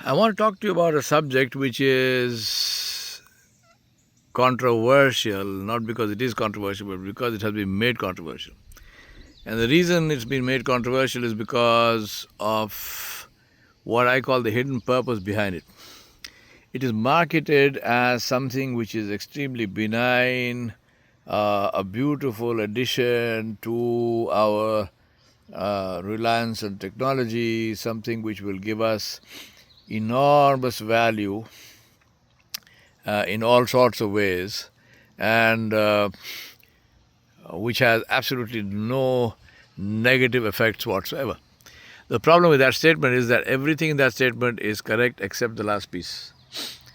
I want to talk to you about a subject which is controversial, not because it is controversial, but because it has been made controversial. And the reason it's been made controversial is because of what I call the hidden purpose behind it. It is marketed as something which is extremely benign, a beautiful addition to our reliance on technology, something which will give us enormous value in all sorts of ways, and which has absolutely no negative effects whatsoever. The problem with that statement is that everything in that statement is correct except the last piece,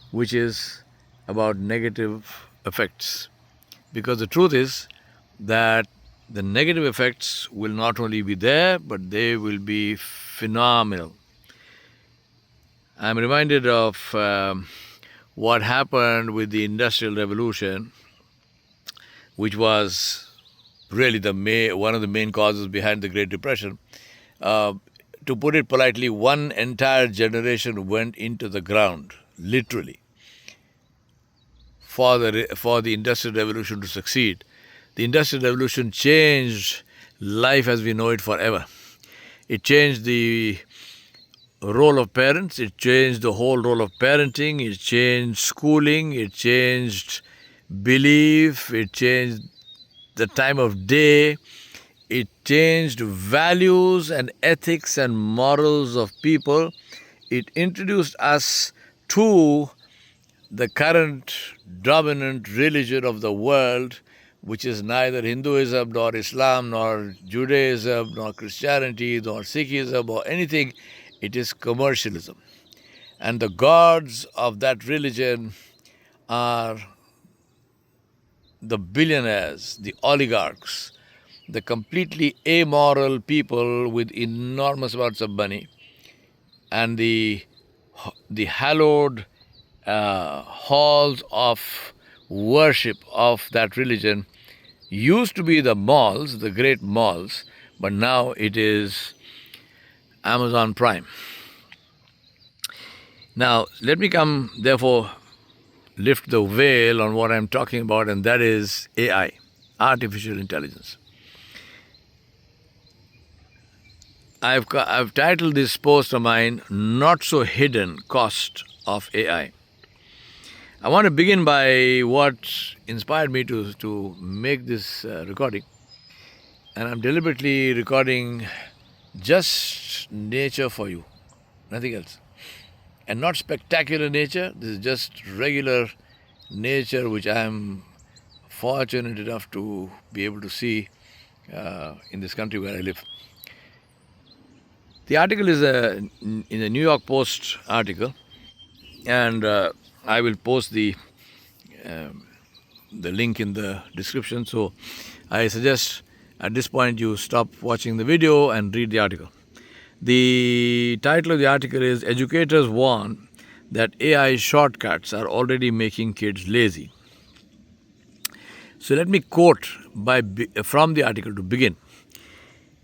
which is about negative effects. Because the truth is that the negative effects will not only be there, but they will be phenomenal. I'm reminded of what happened with the Industrial Revolution, which was really one of the main causes behind the Great Depression. To put it politely, one entire generation went into the ground, literally, for the Industrial Revolution to succeed. The Industrial Revolution changed life as we know it forever. It changed the role of parents, it changed the whole role of parenting, it changed schooling, it changed belief, it changed the time of day, it changed values and ethics and morals of people. It introduced us to the current dominant religion of the world, which is neither Hinduism nor Islam nor Judaism nor Christianity nor Sikhism or anything. It is commercialism. And the gods of that religion are the billionaires, the oligarchs, the completely amoral people with enormous amounts of money, and the hallowed halls of worship of that religion used to be the malls, the great malls, but now it is Amazon Prime. Now, let me therefore, lift the veil on what I'm talking about, and that is AI, artificial intelligence. I've titled this post of mine, Not So Hidden Cost of AI. I want to begin by what inspired me to make this recording. And I'm deliberately recording just nature for you, nothing else. And not spectacular nature, this is just regular nature which I am fortunate enough to be able to see in this country where I live. The article is in a New York Post article, and I will post the link in the description. So I suggest at this point you stop watching the video and read the article. The title of the article is Educators Warn that AI shortcuts are already making kids lazy. So let me quote from the article to begin.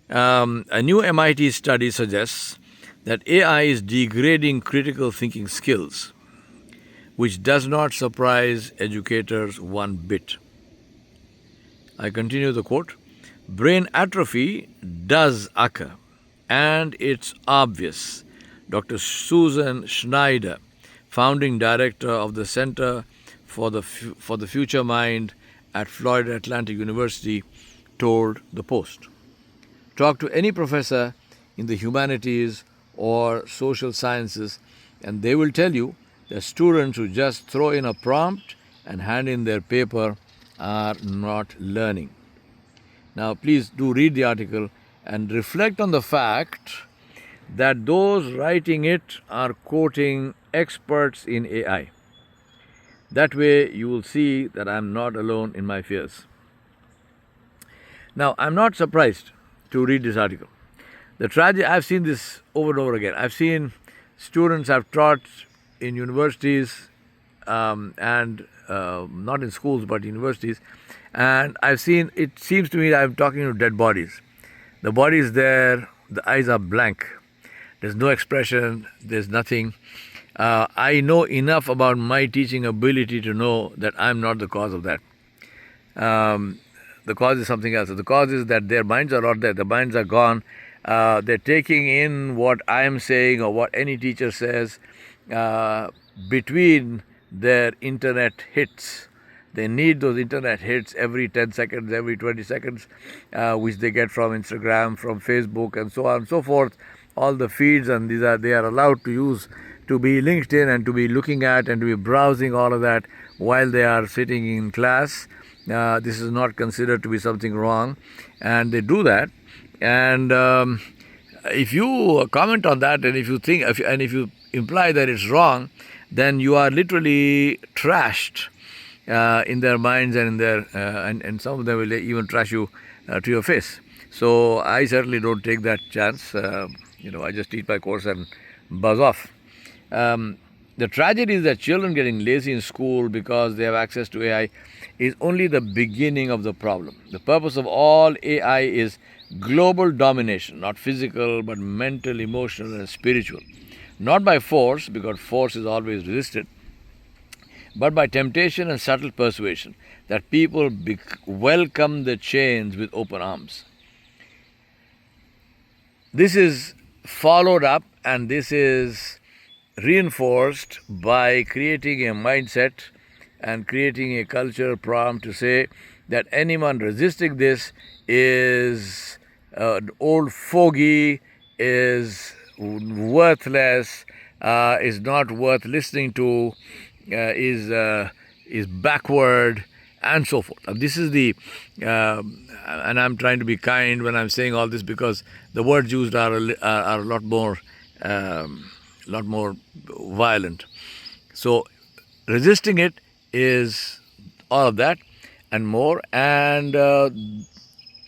A new MIT study suggests that AI is degrading critical thinking skills, which does not surprise educators one bit. I continue the quote. Brain atrophy does occur, and it's obvious. Dr. Susan Schneider, founding director of the Center for the Future Mind at Florida Atlantic University, told the Post. Talk to any professor in the humanities or social sciences, and they will tell you that students who just throw in a prompt and hand in their paper are not learning. Now, please do read the article and reflect on the fact that those writing it are quoting experts in AI. That way, you will see that I'm not alone in my fears. Now, I'm not surprised to read this article. I've seen this over and over again. I've seen students I've taught in universities and not in schools but universities, and I've seen, it seems to me that I'm talking to dead bodies. The body is there, the eyes are blank, there's no expression, there's nothing. I know enough about my teaching ability to know that I'm not the cause of that. The cause is something else. The cause is that their minds are not there. The minds are gone. They're taking in what I am saying or what any teacher says between their internet hits. They need those internet hits every 10 seconds, every 20 seconds, which they get from Instagram, from Facebook, and so on and so forth. All the feeds, and they are allowed to use to be linked in and to be looking at and to be browsing all of that while they are sitting in class. This is not considered to be something wrong, and they do that. And if you comment on that, and if you imply that it's wrong, then you are literally trashed in their minds and in their and some of them will even trash you to your face. So I certainly don't take that chance. I just teach my course and buzz off. The tragedy is that children getting lazy in school because they have access to AI is only the beginning of the problem. The purpose of all AI is global domination, not physical but mental, emotional, and spiritual. Not by force, because force is always resisted, but by temptation and subtle persuasion, that people welcome the change with open arms. This is followed up and this is reinforced by creating a mindset and creating a culture prompt to say that anyone resisting this is an old fogey, is worthless, is not worth listening to, is backward, and so forth. This is and I'm trying to be kind when I'm saying all this, because the words used are a lot more violent. So resisting it is all of that and more, and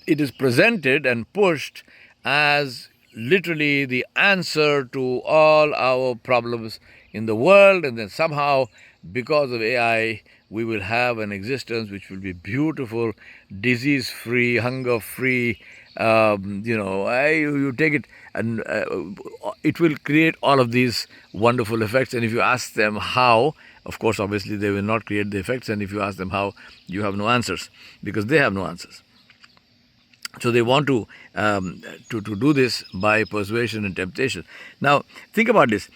it is presented and pushed as literally the answer to all our problems in the world, and then somehow because of AI we will have an existence which will be beautiful, disease-free, hunger-free. You take it, and it will create all of these wonderful effects. And if you ask them how, of course, obviously they will not create the effects. And if you ask them how, you have no answers, because they have no answers. So they want to do this by persuasion and temptation. Now, think about this.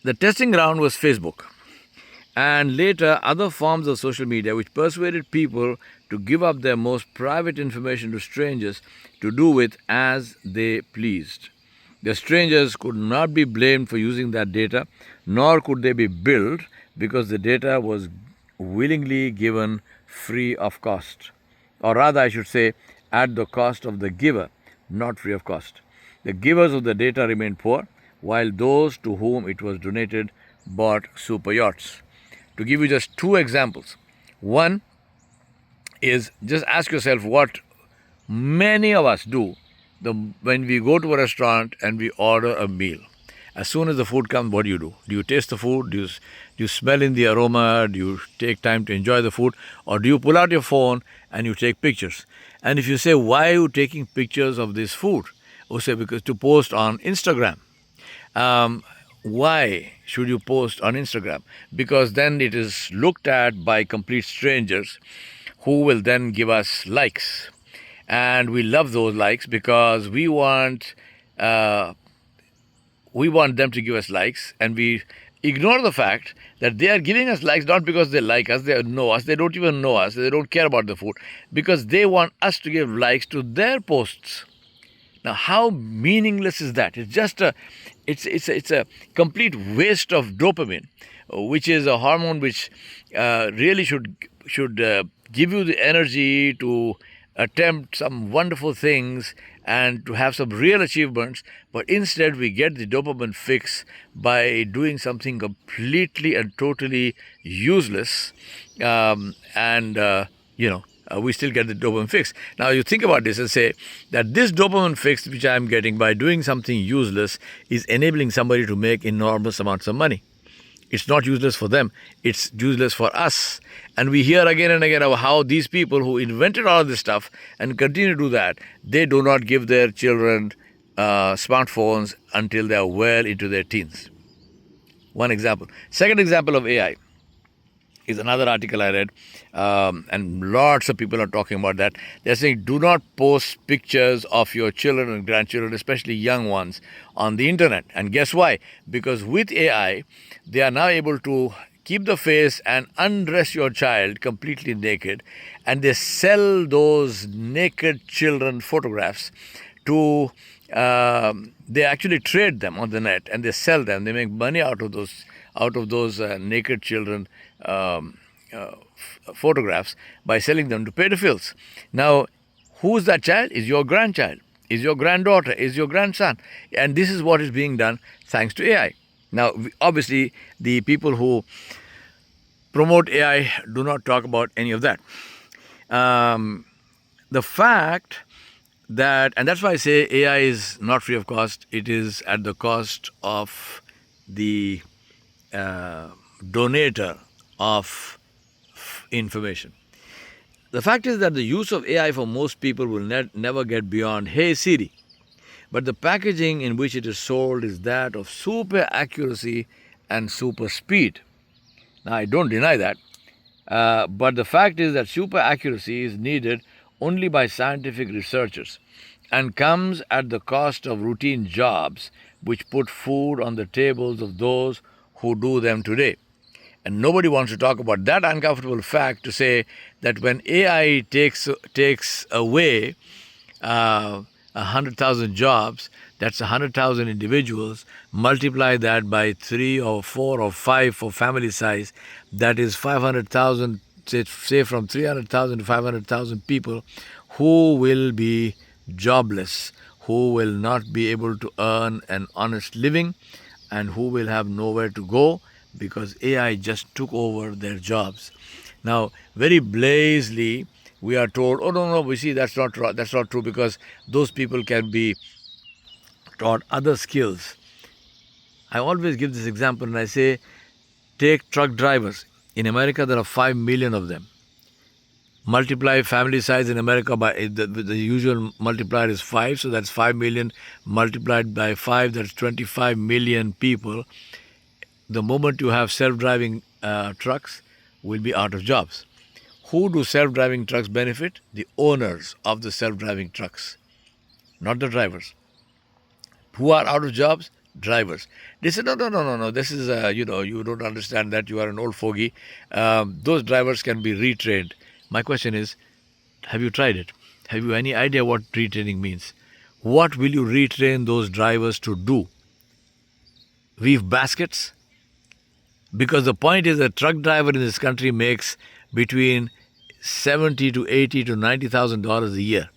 The testing ground was Facebook, and later other forms of social media which persuaded people to give up their most private information to strangers to do with as they pleased. The strangers could not be blamed for using that data, nor could they be billed, because the data was willingly given free of cost. Or rather, I should say, at the cost of the giver, not free of cost. The givers of the data remained poor, while those to whom it was donated bought super yachts. To give you just two examples. One is, just ask yourself what many of us do when we go to a restaurant and we order a meal. As soon as the food comes, what do? Do you taste the food? Do you smell in the aroma? Do you take time to enjoy the food? Or do you pull out your phone and you take pictures? And if you say, why are you taking pictures of this food? Or say, because to post on Instagram. Why should you post on Instagram? Because then it is looked at by complete strangers who will then give us likes. And we love those likes because we want them to give us likes, and we ignore the fact that they are giving us likes not because they like us, they know us, they don't even know us, they don't care about the food, because they want us to give likes to their posts. Now, how meaningless is that? It's just it's a complete waste of dopamine, which is a hormone which really should give you the energy to attempt some wonderful things and to have some real achievements. But instead we get the dopamine fix by doing something completely and totally useless, we still get the dopamine fix. Now you think about this and say that this dopamine fix which I am getting by doing something useless is enabling somebody to make enormous amounts of money. It's not useless for them, it's useless for us. And we hear again and again about how these people who invented all of this stuff and continue to do that, they do not give their children smartphones until they are well into their teens. One example. Second example of AI is another article I read, and lots of people are talking about that. They're saying do not post pictures of your children and grandchildren, especially young ones, on the internet. And guess why? Because with AI, they are now able to keep the face and undress your child completely naked, and they sell those naked children photographs to they actually trade them on the net and they sell them. They make money out of those naked children photographs by selling them to pedophiles. Now, who's that child? Is your grandchild, is your granddaughter, is your grandson, and this is what is being done thanks to AI. Now, obviously, the people who promote AI do not talk about any of that. The fact that, and that's why I say AI is not free of cost, it is at the cost of the donator of information. The fact is that the use of AI for most people will never get beyond, hey Siri, but the packaging in which it is sold is that of super accuracy and super speed. Now, I don't deny that, but the fact is that super accuracy is needed only by scientific researchers and comes at the cost of routine jobs which put food on the tables of those who do them today. And nobody wants to talk about that uncomfortable fact, to say that when AI takes away 100,000 jobs, that's 100,000 individuals. Multiply that by 3 or 4 or 5 for family size, that is 500,000, say from 300,000 to 500,000 people who will be jobless, who will not be able to earn an honest living, and who will have nowhere to go because AI just took over their jobs. Now, very blazely, we are told, oh no, we see that's not true, because those people can be taught other skills. I always give this example and I say, take truck drivers. In America, there are 5 million of them. Multiply family size in America by the usual multiplier is 5, so that's 5 million multiplied by 5, that's 25 million people. The moment you have self-driving trucks, will be out of jobs. Who do self-driving trucks benefit? The owners of the self-driving trucks, not the drivers. Who are out of jobs? Drivers. They say, no, this is, you don't understand that, you are an old fogey. Those drivers can be retrained. My question is, have you tried it? Have you any idea what retraining means? What will you retrain those drivers to do? Weave baskets? Because the point is, a truck driver in this country makes between $70,000 to $80,000 to $90,000 a year.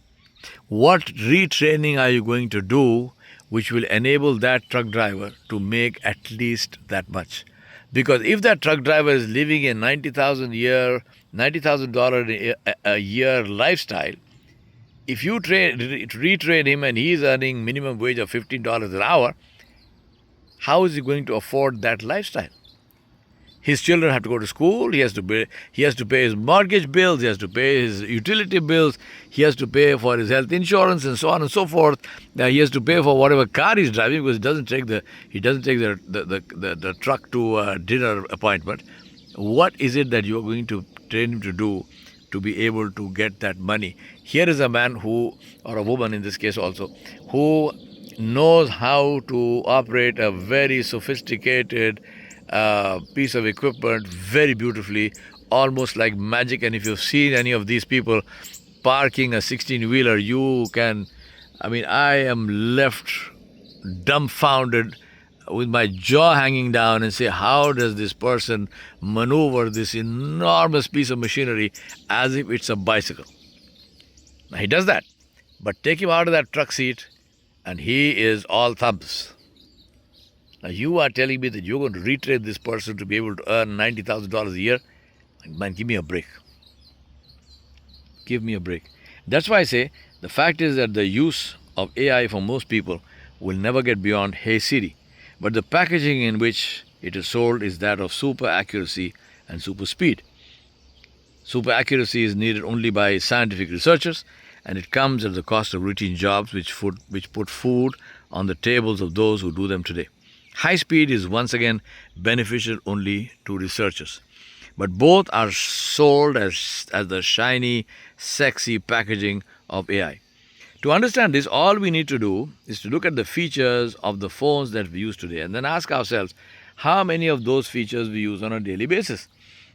What retraining are you going to do which will enable that truck driver to make at least that much? Because if that truck driver is living a $90,000 a year lifestyle, if you retrain him and he is earning minimum wage of $15 an hour, how is he going to afford that lifestyle? His children have to go to school, he has to pay his mortgage bills, he has to pay his utility bills, he has to pay for his health insurance and so on and so forth. He has to pay for whatever car he's driving, because he doesn't take the truck to a dinner appointment. What is it that you're going to train him to do to be able to get that money? Here is a man who, or a woman in this case also, who knows how to operate a very sophisticated piece of equipment very beautifully, almost like magic. And if you've seen any of these people parking a 16-wheeler, I am left dumbfounded with my jaw hanging down and say, how does this person maneuver this enormous piece of machinery as if it's a bicycle? Now, he does that, but take him out of that truck seat and he is all thumbs. Now, you are telling me that you're going to retrain this person to be able to earn $90,000 a year? Man, give me a break. Give me a break. That's why I say the fact is that the use of AI for most people will never get beyond, hey Siri. But the packaging in which it is sold is that of super accuracy and super speed. Super accuracy is needed only by scientific researchers, and it comes at the cost of routine jobs which put food on the tables of those who do them today. High speed is once again beneficial only to researchers. But both are sold as the shiny, sexy packaging of AI. To understand this, all we need to do is to look at the features of the phones that we use today and then ask ourselves how many of those features we use on a daily basis.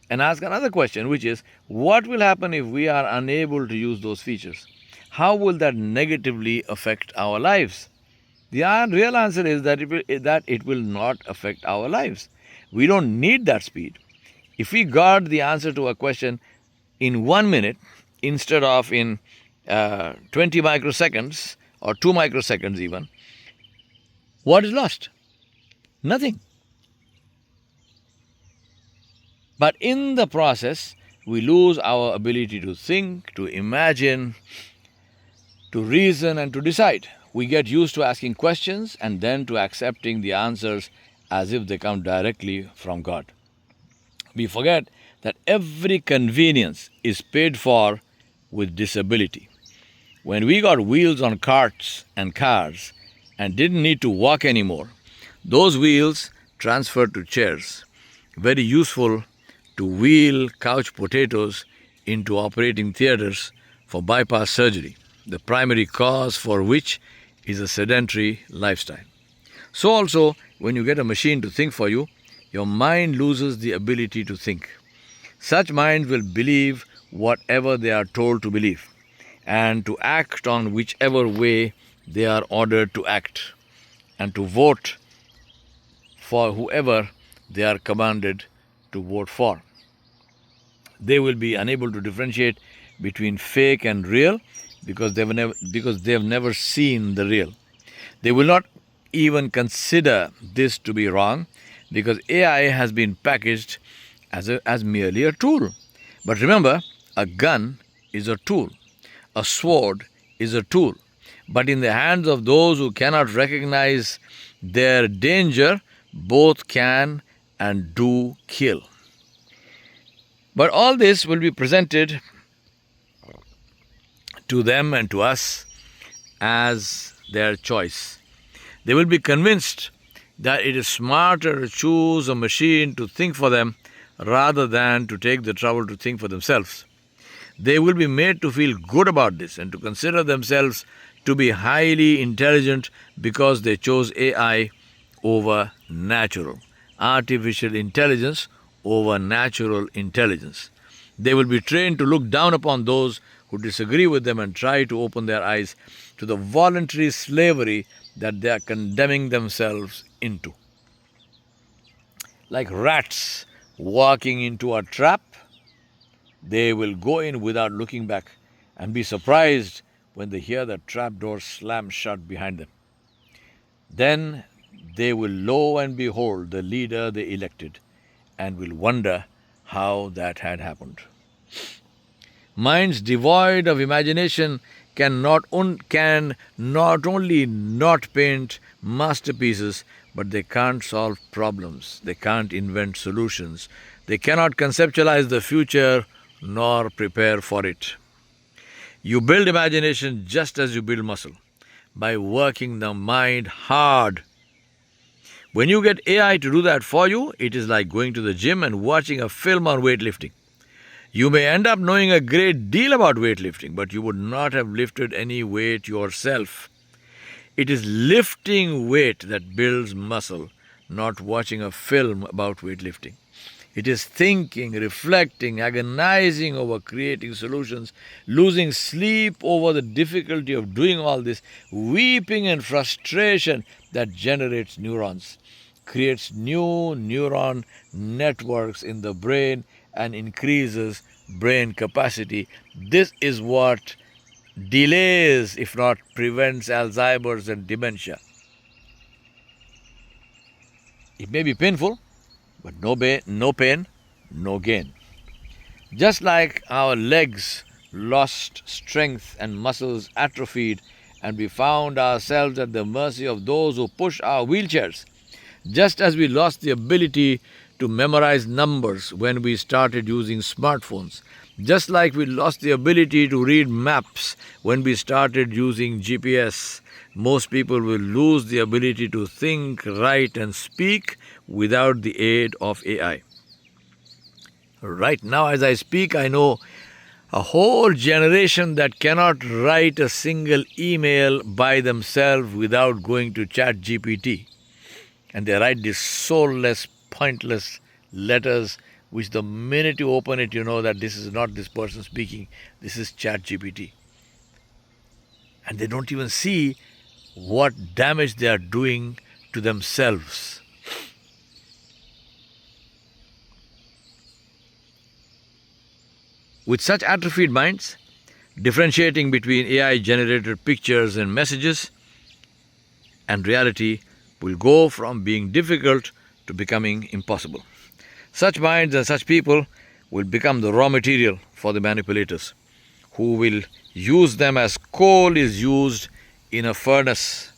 And ask another question, which is what will happen if we are unable to use those features? How will that negatively affect our lives? The real answer is that it will not affect our lives. We don't need that speed. If we got the answer to a question in 1 minute instead of in 20 microseconds or 2 microseconds even, what is lost? Nothing. But in the process, we lose our ability to think, to imagine, to reason, and to decide. We get used to asking questions and then to accepting the answers as if they come directly from God. We forget that every convenience is paid for with disability. When we got wheels on carts and cars and didn't need to walk anymore, those wheels transferred to chairs. Very useful to wheel couch potatoes into operating theaters for bypass surgery, the primary cause for which is a sedentary lifestyle. So also, when you get a machine to think for you, your mind loses the ability to think. Such minds will believe whatever they are told to believe and to act on whichever way they are ordered to act and to vote for whoever they are commanded to vote for. They will be unable to differentiate between fake and real because they have never seen the real. They will not even consider this to be wrong because AI has been packaged as merely a tool. But remember, a gun is a tool. A sword is a tool. But in the hands of those who cannot recognize their danger, both can and do kill. But all this will be presented to them and to us as their choice. They will be convinced that it is smarter to choose a machine to think for them rather than to take the trouble to think for themselves. They will be made to feel good about this and to consider themselves to be highly intelligent because they chose AI over natural, artificial intelligence over natural intelligence. They will be trained to look down upon those who disagree with them and try to open their eyes to the voluntary slavery that they are condemning themselves into. Like rats walking into a trap, they will go in without looking back and be surprised when they hear the trap door slam shut behind them. Then they will lo and behold the leader they elected and will wonder how that had happened. Minds devoid of imagination can not only not paint masterpieces, but they can't solve problems. They can't invent solutions. They cannot conceptualize the future nor prepare for it. You build imagination just as you build muscle, by working the mind hard. When you get AI to do that for you, it is like going to the gym and watching a film on weightlifting. You may end up knowing a great deal about weightlifting, but you would not have lifted any weight yourself. It is lifting weight that builds muscle, not watching a film about weightlifting. It is thinking, reflecting, agonizing over creating solutions, losing sleep over the difficulty of doing all this, weeping in frustration that generates neurons, creates new neuron networks in the brain and increases brain capacity. This is what delays, if not prevents, Alzheimer's and dementia. It may be painful, but no pain, no gain. Just like our legs lost strength and muscles atrophied and we found ourselves at the mercy of those who push our wheelchairs, just as we lost the ability to memorize numbers when we started using smartphones, just like we lost the ability to read maps when we started using GPS, most people will lose the ability to think, write, and speak without the aid of AI. Right now, as I speak, I know a whole generation that cannot write a single email by themselves without going to ChatGPT. And they write these soulless, pointless letters, which the minute you open it, you know that this is not this person speaking, this is ChatGPT. And they don't even see what damage they are doing to themselves. With such atrophied minds, differentiating between AI-generated pictures and messages and reality will go from being difficult to becoming impossible. Such minds and such people will become the raw material for the manipulators, who will use them as coal is used in a furnace.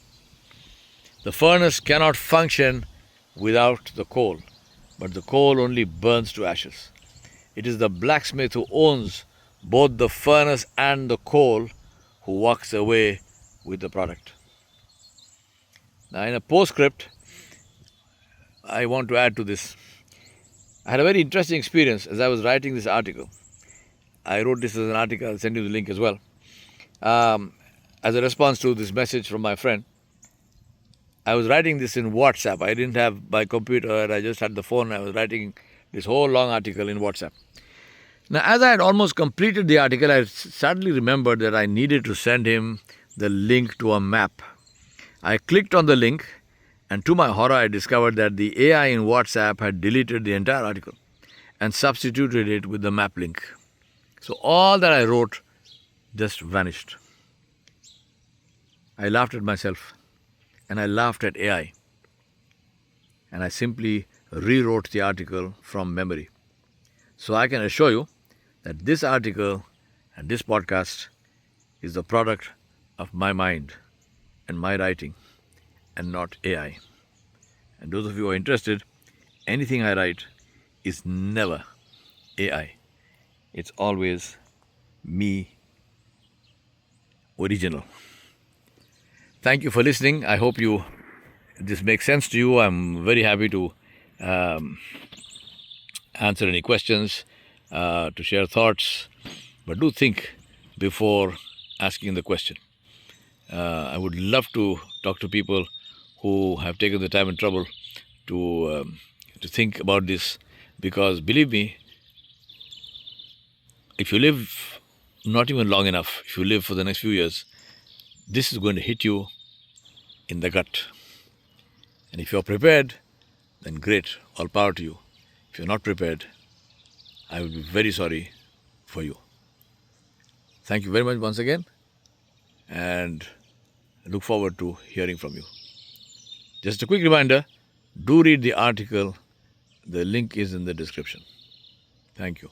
The furnace cannot function without the coal, but the coal only burns to ashes. It is the blacksmith who owns both the furnace and the coal who walks away with the product. Now, in a postscript, I want to add to this. I had a very interesting experience as I was writing this article. I wrote this as an article, I'll send you the link as well. As a response to this message from my friend, I was writing this in WhatsApp. I didn't have my computer, I just had the phone. I was writing this whole long article in WhatsApp. Now, as I had almost completed the article, I suddenly remembered that I needed to send him the link to a map. I clicked on the link, and to my horror, I discovered that the AI in WhatsApp had deleted the entire article and substituted it with the map link. So all that I wrote just vanished. I laughed at myself, and I laughed at AI, and I simply rewrote the article from memory. So I can assure you that this article and this podcast is the product of my mind and my writing and not AI. And those of you who are interested, anything I write is never AI. It's always me, original. Thank you for listening. I hope this makes sense to you. I'm very happy to answer any questions, to share thoughts, but do think before asking the question. I would love to talk to people who have taken the time and trouble to think about this, because believe me, if you live not even long enough, if you live for the next few years, this is going to hit you in the gut. And if you're prepared, then great, all power to you. If you're not prepared, I will be very sorry for you. Thank you very much once again, and I look forward to hearing from you. Just a quick reminder, do read the article. The link is in the description. Thank you.